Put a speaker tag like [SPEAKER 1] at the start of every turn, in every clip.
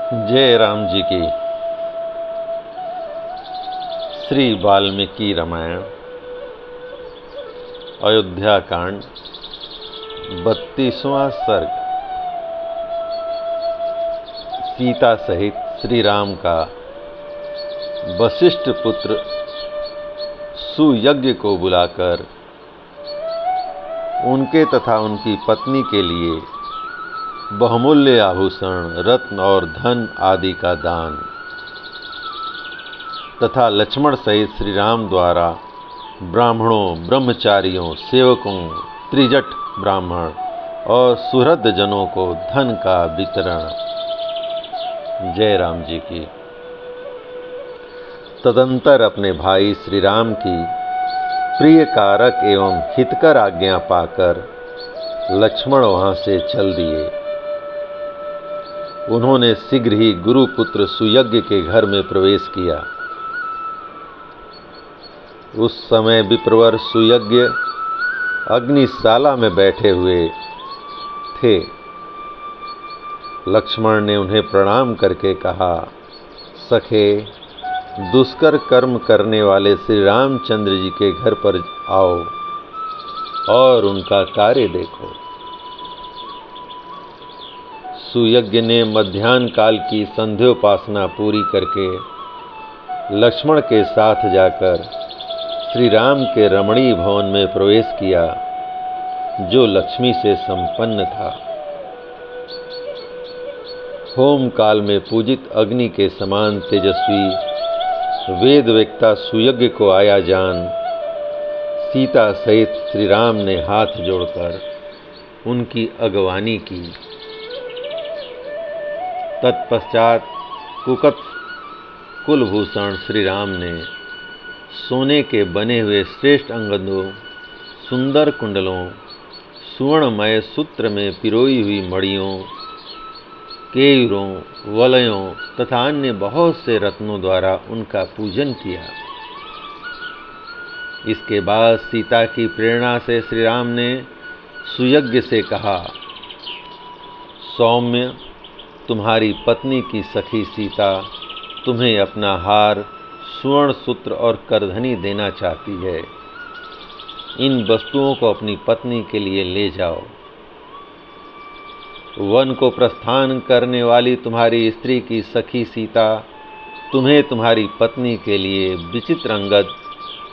[SPEAKER 1] जय राम जी की। श्री वाल्मीकि रामायण अयोध्या कांड 32वां सर्ग। सीता सहित श्री राम का वशिष्ठ पुत्र सुयज्ञ को बुलाकर उनके तथा उनकी पत्नी के लिए बहुमूल्य आभूषण, रत्न और धन आदि का दान तथा लक्ष्मण सहित श्री राम द्वारा ब्राह्मणों, ब्रह्मचारियों, सेवकों, त्रिजट ब्राह्मण और सुहृद जनों को धन का वितरण। जय राम जी की। तदंतर अपने भाई श्री राम की प्रिय कारक एवं हितकर आज्ञा पाकर लक्ष्मण वहां से चल दिए। उन्होंने शीघ्र ही गुरुपुत्र सुयज्ञ के घर में प्रवेश किया। उस समय विप्रवर सुयज्ञ अग्निशाला में बैठे हुए थे। लक्ष्मण ने उन्हें प्रणाम करके कहा, सखे, दुष्कर कर्म करने वाले श्री रामचंद्र जी के घर पर आओ और उनका कार्य देखो। सुयज्ञ ने मध्याह्न काल की संध्योपासना पूरी करके लक्ष्मण के साथ जाकर श्री राम के रमणीय भवन में प्रवेश किया, जो लक्ष्मी से संपन्न था। होम काल में पूजित अग्नि के समान तेजस्वी वेद वेत्ता सुयज्ञ को आया जान सीता सहित श्री राम ने हाथ जोड़कर उनकी अगवानी की। तत्पश्चात कुकथ कुलभूषण श्री राम ने सोने के बने हुए श्रेष्ठ अंगदों, सुंदर कुंडलों, सुवर्णमय सूत्र में पिरोई हुई मणियों, केयूरों, वलयों तथा अन्य बहुत से रत्नों द्वारा उनका पूजन किया। इसके बाद सीता की प्रेरणा से श्री राम ने सुयज्ञ से कहा, सौम्य, तुम्हारी पत्नी की सखी सीता तुम्हें अपना हार, सुवर्ण सूत्र और करधनी देना चाहती है। इन वस्तुओं को अपनी पत्नी के लिए ले जाओ। वन को प्रस्थान करने वाली तुम्हारी स्त्री की सखी सीता तुम्हें तुम्हारी पत्नी के लिए विचित्र अंगद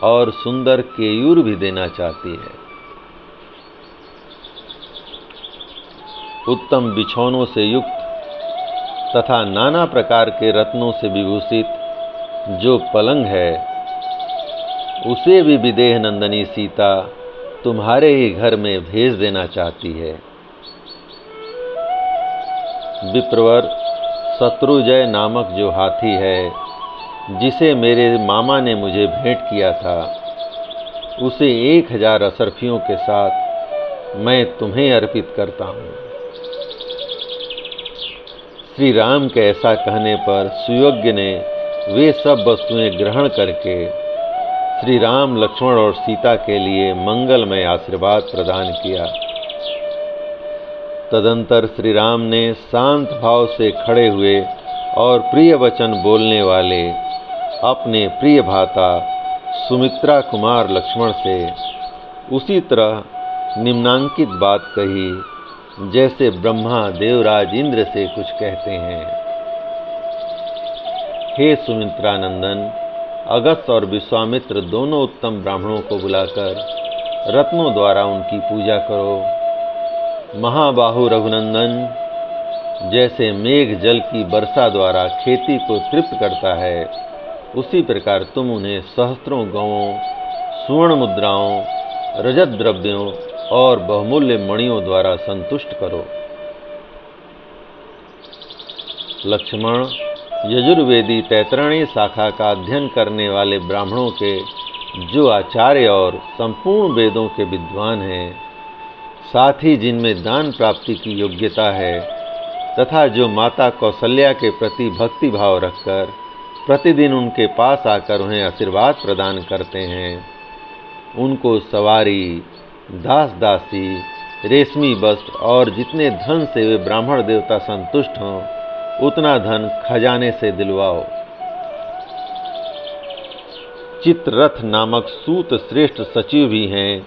[SPEAKER 1] और सुंदर केयूर भी देना चाहती है। उत्तम बिछौनों से युक्त तथा नाना प्रकार के रत्नों से विभूषित जो पलंग है, उसे भी विदेह नंदनी सीता तुम्हारे ही घर में भेज देना चाहती है। विप्रवर, शत्रुजय नामक जो हाथी है, जिसे मेरे मामा ने मुझे भेंट किया था, उसे 1000 असरफियों के साथ मैं तुम्हें अर्पित करता हूँ। श्री राम के ऐसा कहने पर सुयज्ञ ने वे सब वस्तुएं ग्रहण करके श्री राम, लक्ष्मण और सीता के लिए मंगलमय आशीर्वाद प्रदान किया। तदंतर श्री राम ने शांत भाव से खड़े हुए और प्रिय वचन बोलने वाले अपने प्रिय भाता सुमित्रा कुमार लक्ष्मण से उसी तरह निम्नांकित बात कही, जैसे ब्रह्मा देवराज इंद्र से कुछ कहते हैं। हे सुमित्रा नंदन, अगस्त्य और विश्वामित्र दोनों उत्तम ब्राह्मणों को बुलाकर रत्नों द्वारा उनकी पूजा करो। महाबाहु रघुनंदन, जैसे मेघ जल की वर्षा द्वारा खेती को तृप्त करता है, उसी प्रकार तुम उन्हें सहस्त्रों गौओं, स्वर्ण मुद्राओं, रजत द्रव्यों और बहुमूल्य मणियों द्वारा संतुष्ट करो। लक्ष्मण, यजुर्वेदी तैतरणी शाखा का अध्ययन करने वाले ब्राह्मणों के जो आचार्य और संपूर्ण वेदों के विद्वान हैं, साथ ही जिनमें दान प्राप्ति की योग्यता है तथा जो माता कौशल्या के प्रति भक्ति भाव रखकर प्रतिदिन उनके पास आकर उन्हें आशीर्वाद प्रदान करते हैं, उनको सवारी, दास दासी, रेशमी वस्त्र और जितने धन से वे ब्राह्मण देवता संतुष्ट हों, उतना धन खजाने से दिलवाओ। चित्ररथ नामक सूत श्रेष्ठ सचिव भी हैं।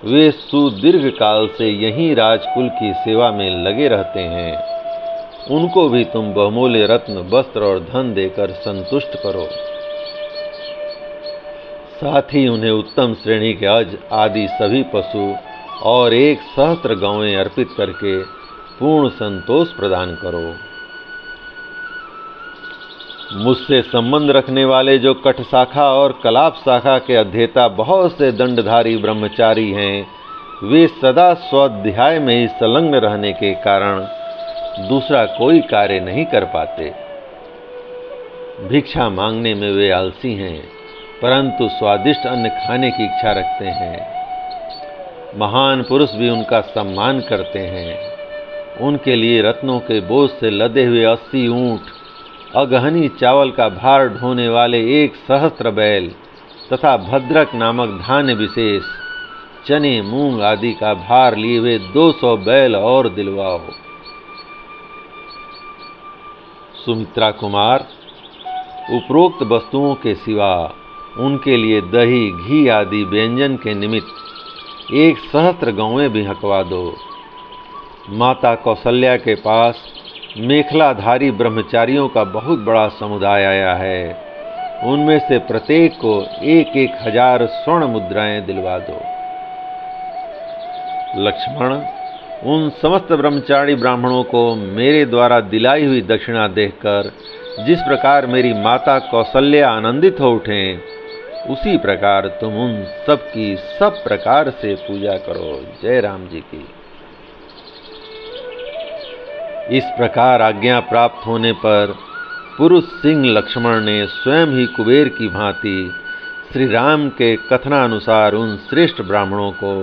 [SPEAKER 1] वे सुदीर्घ काल से यहीं राजकुल की सेवा में लगे रहते हैं। उनको भी तुम बहुमूल्य रत्न, वस्त्र और धन देकर संतुष्ट करो। साथ ही उन्हें उत्तम श्रेणी के अज आदि सभी पशु और 1,000 गौएं अर्पित करके पूर्ण संतोष प्रदान करो। मुझसे संबंध रखने वाले जो कठ शाखा और कलाप शाखा के अध्येता बहुत से दंडधारी ब्रह्मचारी हैं, वे सदा स्वाध्याय में ही संलग्न रहने के कारण दूसरा कोई कार्य नहीं कर पाते। भिक्षा मांगने में वे आलसी हैं, परंतु स्वादिष्ट अन्न खाने की इच्छा रखते हैं। महान पुरुष भी उनका सम्मान करते हैं। उनके लिए रत्नों के बोझ से लदे हुए 80 ऊंट, अगहनी चावल का भार ढोने वाले 1,000 बैल तथा भद्रक नामक धान्य विशेष, चने मूंग आदि का भार लिए हुए 200 बैल और दिलवाओ। सुमित्रा कुमार, उपरोक्त वस्तुओं के सिवा उनके लिए दही, घी आदि व्यंजन के निमित्त 1,000 गौएं भी हकवा दो। माता कौशल्या के पास मेखलाधारी ब्रह्मचारियों का बहुत बड़ा समुदाय आया है। उनमें से प्रत्येक को 1,000 1,000 स्वर्ण मुद्राएं दिलवा दो। लक्ष्मण, उन समस्त ब्रह्मचारी ब्राह्मणों को मेरे द्वारा दिलाई हुई दक्षिणा देखकर जिस प्रकार मेरी माता कौशल्या आनंदित हो उठें, उसी प्रकार तुम उन सब की सब प्रकार से पूजा करो। जय राम जी की। इस प्रकार आज्ञा प्राप्त होने पर पुरुष सिंह लक्ष्मण ने स्वयं ही कुबेर की भांति श्री राम के कथनानुसार उन श्रेष्ठ ब्राह्मणों को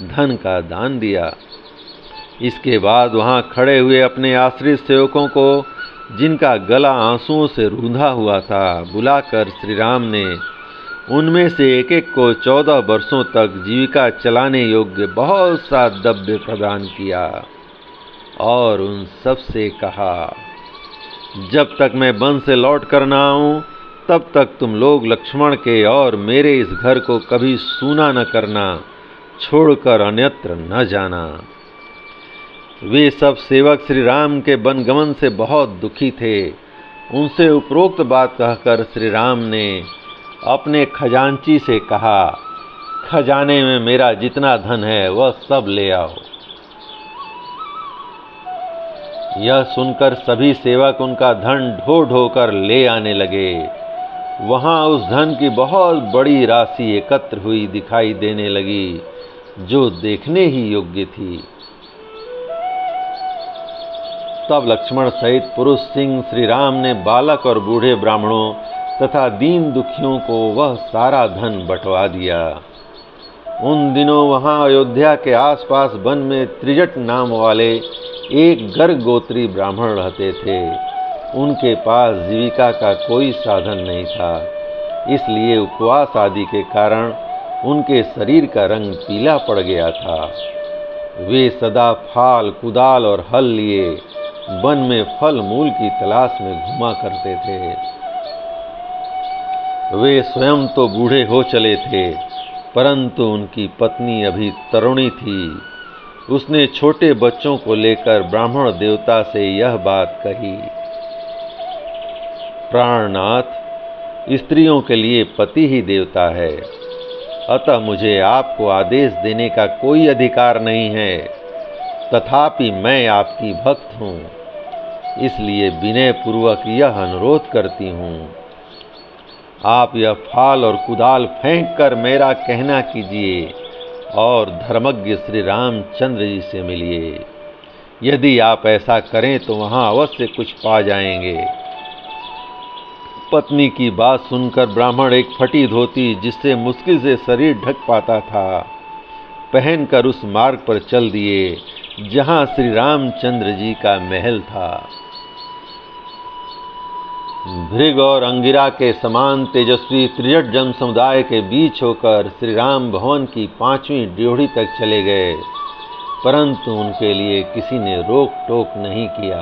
[SPEAKER 1] धन का दान दिया। इसके बाद वहां खड़े हुए अपने आश्रित सेवकों को, जिनका गला आंसुओं से रूंधा हुआ था, बुलाकर श्री राम ने उनमें से एक एक को 14 वर्षों तक जीविका चलाने योग्य बहुत सा द्रव्य प्रदान किया और उन सब से कहा, जब तक मैं वन से लौट कर न आऊं, तब तक तुम लोग लक्ष्मण के और मेरे इस घर को कभी सूना न करना, छोड़कर अन्यत्र न जाना। वे सब सेवक श्री राम के वनगमन से बहुत दुखी थे। उनसे उपरोक्त बात कहकर श्री राम ने अपने खजांची से कहा, खजाने में मेरा जितना धन है वह सब ले आओ। यह सुनकर सभी सेवक उनका धन ढो ढो कर ले आने लगे। वहां उस धन की बहुत बड़ी राशि एकत्र हुई दिखाई देने लगी, जो देखने ही योग्य थी। तब लक्ष्मण सहित पुरुष सिंह श्री राम ने बालक और बूढ़े ब्राह्मणों तथा दीन दुखियों को वह सारा धन बंटवा दिया। उन दिनों वहां अयोध्या के आसपास वन में त्रिजट नाम वाले एक गर्ग गोत्री ब्राह्मण रहते थे। उनके पास जीविका का कोई साधन नहीं था, इसलिए उपवास आदि के कारण उनके शरीर का रंग पीला पड़ गया था। वे सदा फाल, कुदाल और हल लिए वन में फल मूल की तलाश में घुमा करते थे। वे स्वयं तो बूढ़े हो चले थे, परंतु उनकी पत्नी अभी तरुणी थी। उसने छोटे बच्चों को लेकर ब्राह्मण देवता से यह बात कही, प्राणनाथ, स्त्रियों के लिए पति ही देवता है, अतः मुझे आपको आदेश देने का कोई अधिकार नहीं है। तथापि मैं आपकी भक्त हूँ, इसलिए विनय पूर्वक यह अनुरोध करती हूँ, आप यह फाल और कुदाल फेंक कर मेरा कहना कीजिए और धर्मज्ञ श्री रामचंद्र जी से मिलिए। यदि आप ऐसा करें तो वहां अवश्य कुछ पा जाएंगे। पत्नी की बात सुनकर ब्राह्मण एक फटी धोती, जिससे मुश्किल से शरीर ढक पाता था, पहनकर उस मार्ग पर चल दिए जहां श्री रामचंद्र जी का महल था। भृग और अंगिरा के समान तेजस्वी त्रिजट जन समुदाय के बीच होकर श्री राम भवन की 5वीं ड्योढ़ी तक चले गए, परंतु उनके लिए किसी ने रोक टोक नहीं किया।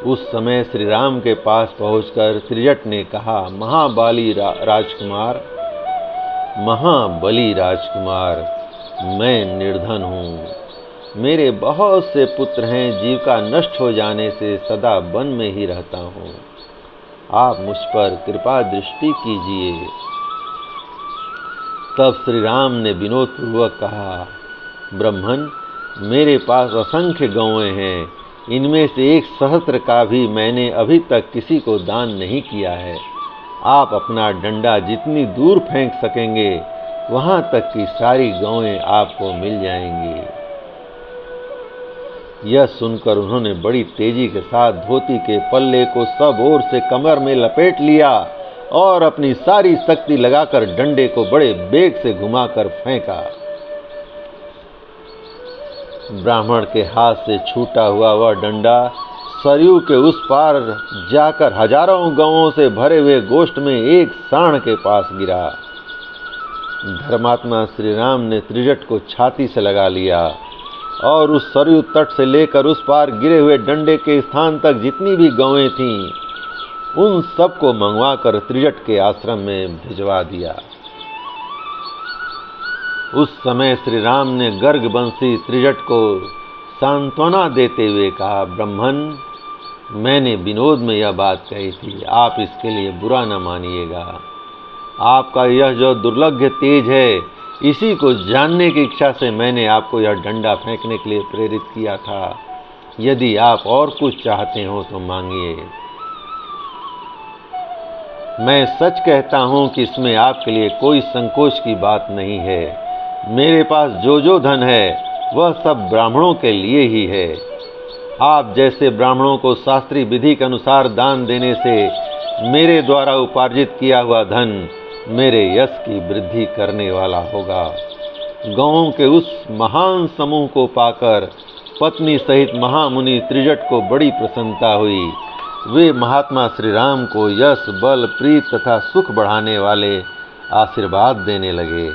[SPEAKER 1] उस समय श्री राम के पास पहुंचकर त्रिजट ने कहा, महाबली राजकुमार, मैं निर्धन हूँ। मेरे बहुत से पुत्र हैं, जीविका नष्ट हो जाने से सदा वन में ही रहता हूँ। आप मुझ पर कृपा दृष्टि कीजिए। तब श्री राम ने विनोद पूर्वक कहा, ब्रह्मन, मेरे पास असंख्य गौएं हैं, इनमें से 1 सहस्त्र का भी मैंने अभी तक किसी को दान नहीं किया है। आप अपना डंडा जितनी दूर फेंक सकेंगे, वहां तक की सारी गौएं आपको मिल जाएंगी। यह सुनकर उन्होंने बड़ी तेजी के साथ धोती के पल्ले को सब ओर से कमर में लपेट लिया और अपनी सारी शक्ति लगाकर डंडे को बड़े वेग से घुमाकर फेंका। ब्राह्मण के हाथ से छूटा हुआ वह डंडा सरयू के उस पार जाकर हजारों गौओं से भरे हुए गोष्ठ में एक सांड के पास गिरा। धर्मात्मा श्री राम ने त्रिजट को छाती से लगा लिया और उस सरयू तट से लेकर उस पार गिरे हुए डंडे के स्थान तक जितनी भी गौएं थीं, उन सबको मंगवाकर त्रिजट के आश्रम में भिजवा दिया। उस समय श्री राम ने गर्गवंशी त्रिजट को सांत्वना देते हुए कहा, ब्रह्मन, मैंने विनोद में यह बात कही थी, आप इसके लिए बुरा न मानिएगा। आपका यह जो दुर्लभ तेज है, इसी को जानने की इच्छा से मैंने आपको यह डंडा फेंकने के लिए प्रेरित किया था। यदि आप और कुछ चाहते हो तो मांगिए। मैं सच कहता हूं कि इसमें आपके लिए कोई संकोच की बात नहीं है। मेरे पास जो धन है वह सब ब्राह्मणों के लिए ही है। आप जैसे ब्राह्मणों को शास्त्रीय विधि के अनुसार दान देने से मेरे द्वारा उपार्जित किया हुआ धन मेरे यश की वृद्धि करने वाला होगा। गौओं के उस महान समूह को पाकर पत्नी सहित महामुनि त्रिजट को बड़ी प्रसन्नता हुई। वे महात्मा श्री राम को यश, बल, प्रीत तथा सुख बढ़ाने वाले आशीर्वाद देने लगे।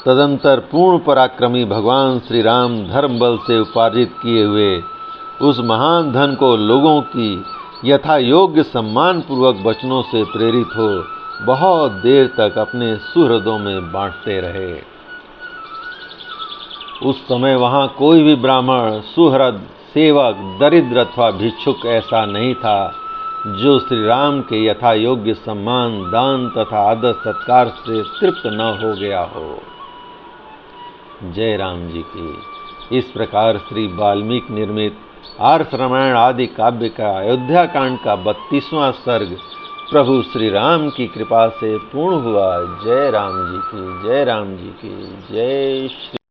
[SPEAKER 1] तदंतर पूर्ण पराक्रमी भगवान श्री राम धर्म बल से उपार्जित किए हुए उस महान धन को लोगों की यथा योग्य सम्मान पूर्वक वचनों से प्रेरित हो बहुत देर तक अपने सुहृदों में बांटते रहे। उस समय वहां कोई भी ब्राह्मण, सुहृद, सेवक, दरिद्र अथवा भिक्षुक ऐसा नहीं था जो श्री राम के यथा योग्य सम्मान, दान तथा आदर सत्कार से तृप्त न हो गया हो। जय राम जी की। इस प्रकार श्री वाल्मीकि निर्मित आर्ष रामायण आदि काव्य का अयोध्या कांड का 32वां सर्ग प्रभु श्री राम की कृपा से पूर्ण हुआ। जय राम जी की, जय राम जी की, जय श्री